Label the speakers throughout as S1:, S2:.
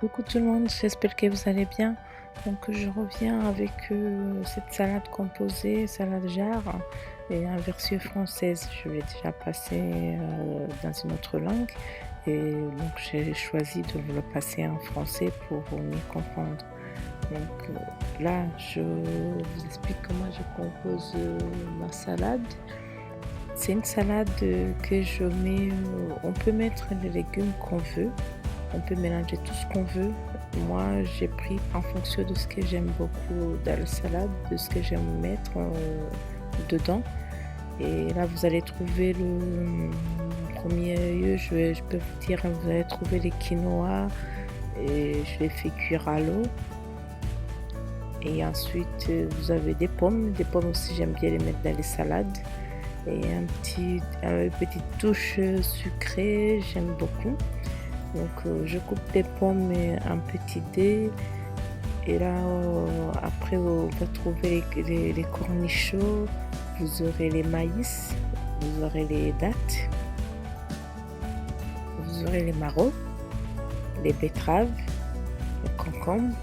S1: Coucou tout le monde, j'espère que vous allez bien. Donc je reviens avec cette salade composée, salade jarre et en version française. Je l'ai déjà passé dans une autre langue et donc j'ai choisi de vous le passer en français pour mieux comprendre. Donc là, je vous explique comment je compose ma salade. C'est une salade que je mets, on peut mettre les légumes qu'on veut. On peut mélanger tout ce qu'on veut. Moi, j'ai pris en fonction de ce que j'aime beaucoup dans la salade, de ce que j'aime mettre dedans. Et là, vous allez trouver le premier lieu, je peux vous dire, vous allez trouver les quinoa et je les fais cuire à l'eau. Et ensuite, vous avez des pommes. Des pommes aussi, j'aime bien les mettre dans les salades. Et une petite touche sucrée, j'aime beaucoup. Donc je coupe les pommes en petits dés et là après on va trouver les cornichons, vous aurez les maïs, vous aurez les dattes, vous aurez les marrons, les betteraves, les concombres,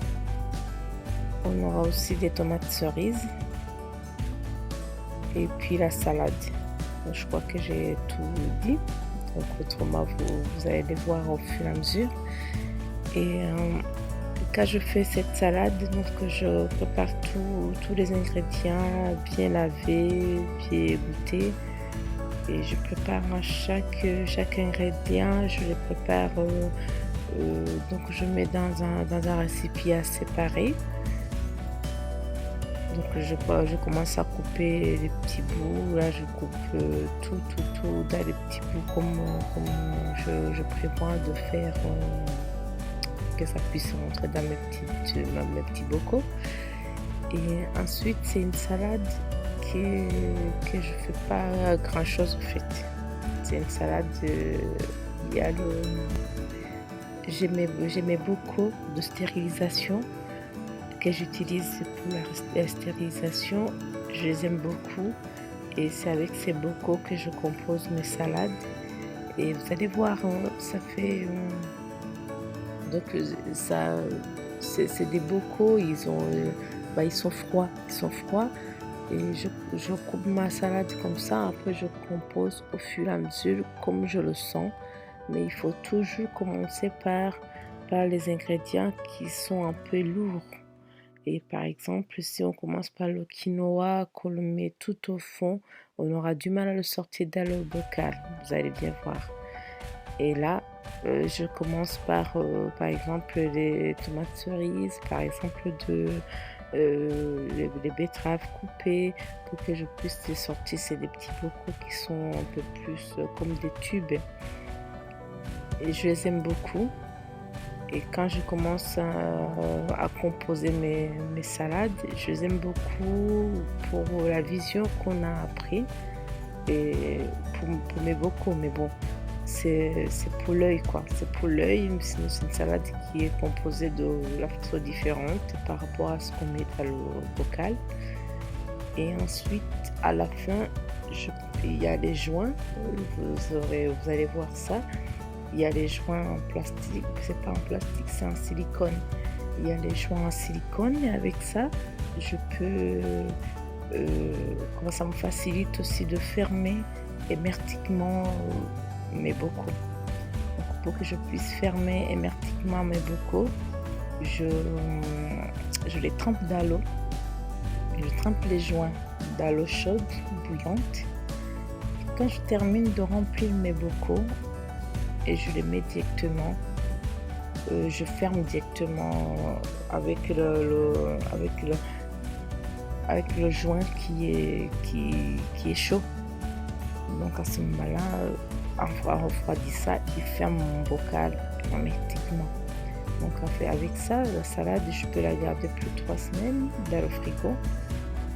S1: on aura aussi des tomates cerises et puis la salade. Donc, je crois que j'ai tout dit. Donc autrement, vous allez les voir au fur et à mesure. Et quand je fais cette salade, donc je prépare tous les ingrédients bien lavés, bien égouttés. Et je prépare chaque ingrédient, je les prépare, donc je mets dans un récipient séparé. Donc je commence à couper les petits bouts, là je coupe tout dans les petits bouts comme je prévois de faire que ça puisse rentrer dans mes petits bocaux. Et ensuite c'est une salade que je fais pas grand chose en fait. C'est une salade, il y a j'aimais beaucoup de stérilisation que j'utilise pour la stérilisation, je les aime beaucoup et c'est avec ces bocaux que je compose mes salades et vous allez voir, ça fait donc ça c'est des bocaux, ils sont froids et je coupe ma salade comme ça, après je compose au fur et à mesure comme je le sens, mais il faut toujours commencer par les ingrédients qui sont un peu lourds. Et par exemple, si on commence par le quinoa, qu'on le met tout au fond, on aura du mal à le sortir dans le bocal, vous allez bien voir. Et là, je commence par exemple, les tomates cerises, par exemple, les betteraves coupées, pour que je puisse les sortir. C'est des petits bocaux qui sont un peu plus comme des tubes. Et je les aime beaucoup. Et quand je commence à composer mes salades, je les aime beaucoup pour la vision qu'on a appris et pour mes bocaux. Mais bon, c'est pour l'œil quoi. C'est pour l'œil, sinon c'est une salade qui est composée de la façon différente par rapport à ce qu'on met dans le bocal. Et ensuite, à la fin, il y a les joints. Vous allez voir ça. Il y a les joints en plastique, c'est pas en plastique, c'est en silicone. Il y a les joints en silicone et avec ça, je peux, comment ça me facilite aussi de fermer hermétiquement mes bocaux. Donc pour que je puisse fermer hermétiquement mes bocaux, je les trempe dans l'eau. Je trempe les joints dans l'eau chaude, bouillante. Et quand je termine de remplir mes bocaux, et je les mets directement, je ferme directement avec le joint qui est chaud. Donc à ce moment-là, on refroidit ça et ferme mon bocal hermétiquement. Donc avec ça, la salade, je peux la garder plus de 3 semaines dans le frigo.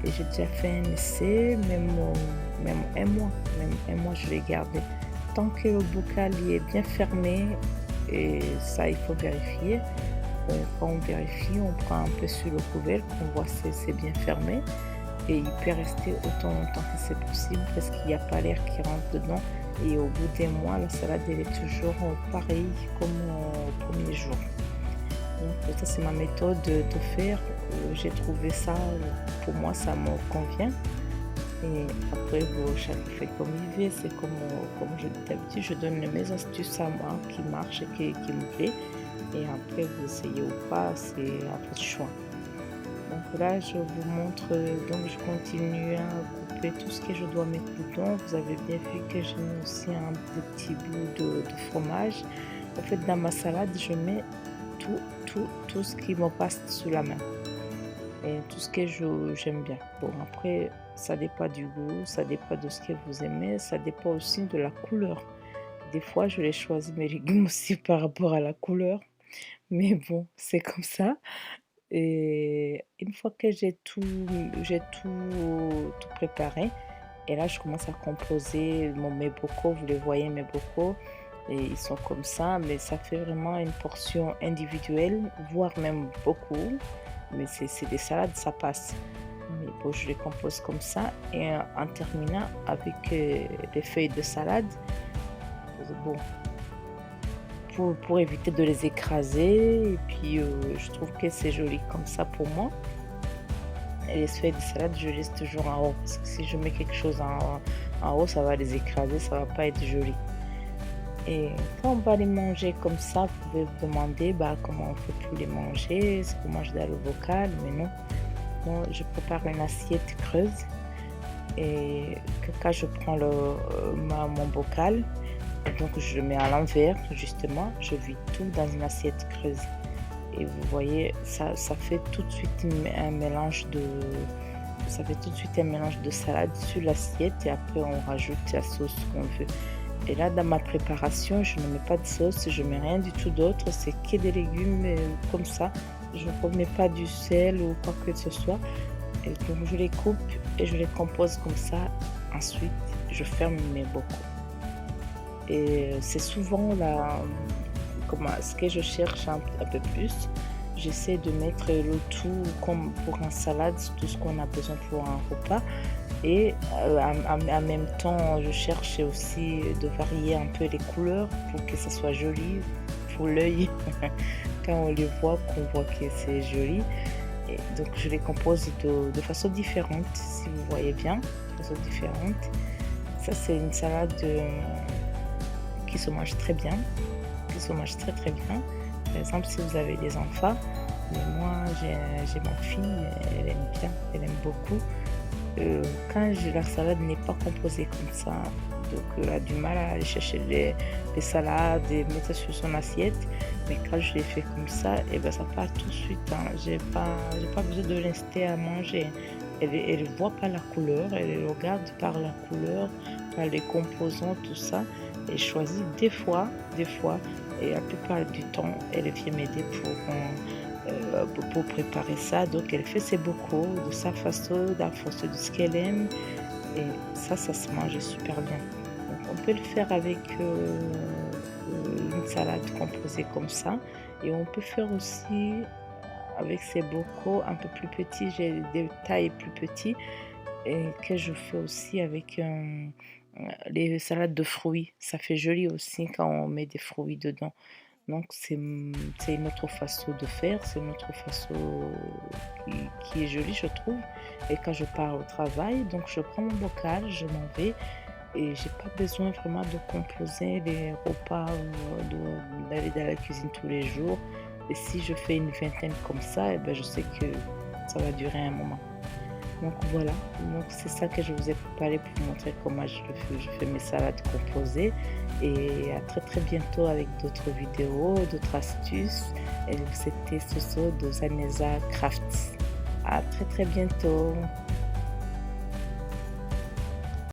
S1: Et j'ai déjà fait un essai, même un mois. Même un mois, je l'ai gardé. Tant que le bocal est bien fermé, et ça il faut vérifier. Quand on vérifie, on prend un peu sur le couvercle, on voit si c'est bien fermé. Et il peut rester autant longtemps que c'est possible parce qu'il n'y a pas l'air qui rentre dedans. Et au bout d'un mois, la salade elle est toujours pareille comme au premier jour. Donc ça, c'est ma méthode de faire. J'ai trouvé ça, pour moi, ça me convient. Et après, bon, chacun fait comme il veut. C'est comme je dis d'habitude, je donne mes astuces à moi qui marchent et qui me plaît. Et après, vous essayez ou pas, c'est à votre choix. Donc là, je vous montre, donc je continue à couper tout ce que je dois mettre dedans. Vous avez bien vu que j'ai mis aussi des petits bouts de fromage. En fait, dans ma salade, je mets tout ce qui me passe sous la main et tout ce que j'aime bien. Bon, après, ça dépend du goût, ça dépend de ce que vous aimez, ça dépend aussi de la couleur. Des fois, je les choisis mes légumes aussi par rapport à la couleur, mais bon, c'est comme ça. Et une fois que j'ai tout préparé, et là, je commence à composer mes bocaux. Vous les voyez, mes bocaux, et ils sont comme ça, mais ça fait vraiment une portion individuelle, voire même beaucoup. Mais c'est des salades, ça passe. Mais bon, je les compose comme ça, et en terminant avec les feuilles de salade, bon, pour éviter de les écraser. Et puis, je trouve que c'est joli comme ça pour moi. Et les feuilles de salade, je laisse toujours en haut, parce que si je mets quelque chose en haut, ça va les écraser, ça va pas être joli. Et quand on va les manger comme ça, vous pouvez vous demander comment on fait pour les manger, est-ce qu'on mange dans le bocal, mais non. Moi, je prépare une assiette creuse, et quand je prends mon bocal, donc je le mets à l'envers, justement, je vis tout dans une assiette creuse. Et vous voyez, ça fait tout de suite un mélange de salade sur l'assiette, et après on rajoute la sauce qu'on veut. Et là, dans ma préparation, je ne mets pas de sauce, je ne mets rien du tout d'autre, c'est que des légumes comme ça. Je ne remets pas du sel ou quoi que ce soit. Et donc je les coupe et je les compose comme ça. Ensuite, je ferme mes bocaux. Et c'est souvent ce que je cherche un peu plus. J'essaie de mettre le tout comme pour un salade, tout ce qu'on a besoin pour un repas. Et en même temps, je cherche aussi de varier un peu les couleurs pour que ça soit joli pour l'œil. Quand on les voit, qu'on voit que c'est joli. Et donc je les compose de façon différente, si vous voyez bien, de façon différente. Ça, c'est une salade qui se mange très bien, qui se mange très très bien. Par exemple, si vous avez des enfants, mais moi j'ai ma fille, elle aime bien, elle aime beaucoup. Quand la salade n'est pas composée comme ça, donc elle a du mal à aller chercher les salades et mettre ça sur son assiette. Mais quand je les fais comme ça, et ben ça part tout de suite. Hein. J'ai pas besoin de l'inciter à manger. Elle voit par la couleur, elle regarde par la couleur, par les composants, tout ça. Et choisit des fois, et la plupart du temps, elle vient m'aider pour préparer ça. Donc elle fait ses bocaux de sa façon, en fonction de ce qu'elle aime. Et ça se mange super bien. Donc on peut le faire avec une salade composée comme ça. Et on peut faire aussi avec ces bocaux un peu plus petits. J'ai des tailles plus petites, et que je fais aussi avec les salades de fruits. Ça fait joli aussi quand on met des fruits dedans. Donc c'est une autre façon de faire, c'est une autre façon qui est jolie, je trouve. Et quand je pars au travail, donc je prends mon bocal, je m'en vais, et j'ai pas besoin vraiment de composer les repas ou d'aller dans la cuisine tous les jours. Et si je fais une vingtaine comme ça, et ben je sais que ça va durer un moment. Donc voilà, donc c'est ça que je vous ai préparé pour vous montrer comment je fais mes salades composées. Et à très très bientôt avec d'autres vidéos, d'autres astuces. Et c'était Soso de Zaneza Crafts. À très très bientôt.